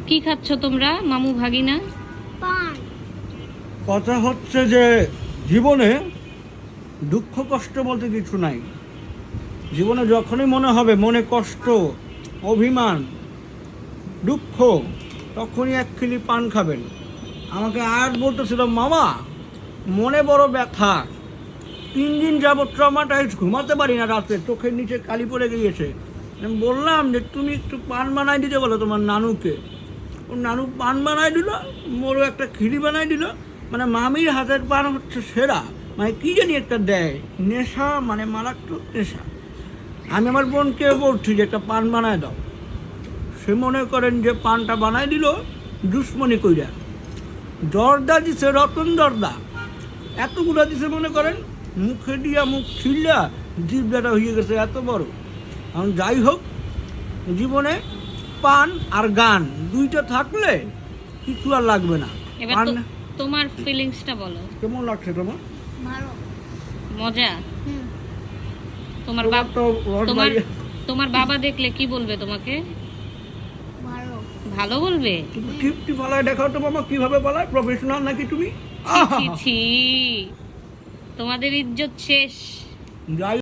কি খাচ্ছ তোমরা মামু ভাগিনা? পান। কথা হচ্ছে যে জীবনে দুঃখ কষ্ট বলতে কিছু নাই। জীবনে যখনই মনে হবে মনে কষ্ট, অভিমান, দুঃখ, তখনই এক খিলি পান খাবেন। আমাকে আর বলতেছিল, মামা মনে বড় ব্যথা, 3 দিন যাবত ট্রমাটাইজ, ঘুমাতে পারি না রাতে, চোখের নিচে কালি পড়ে গিয়েছে। আমি বললাম যে তুমি একটু পান বানাই দিতে বলো তোমার নানুকে। ও নানু পান বানাই দিল, মোরও একটা খিরি বানাই দিল। মানে মামির হাতের পান হচ্ছে সেরা, মানে কী জানি একটা দেয়, নেশা, মানে মারাত্মক নেশা। আমি আমার বোনকে বলছি যে একটা পান বানায় দাও। সে মনে করেন যে পানটা বানাই দিল দুশ্মনী কইরা, দরদা দিছে, রতন দরদা এতগুলো দিছে, মনে করেন মুখে দিয়া মুখ ছিল্লা জিভটা হয়ে গেছে এত বড়। এখন যাই হোক, জীবনে পান আর গান দুইটা থাকলে কিছু আর লাগবে না। এবার পান তোমার ফিলিংসটা বলো। কেমন লাগছে তোমার? ভালো। মজা? হুম। তোমার তোমার তো রস তোমার বাইরে। তোমার বাবা দেখলে কি বলবে তোমাকে? ভালো। ভালো বলবে? তুমি টিপটি পালায় দেখাও তো মামা, কিভাবে পালায়, প্রফেশনাল নাকি তুমি? ছি ছি ছি, তোমাদের ইজ্জত শেষ। যাই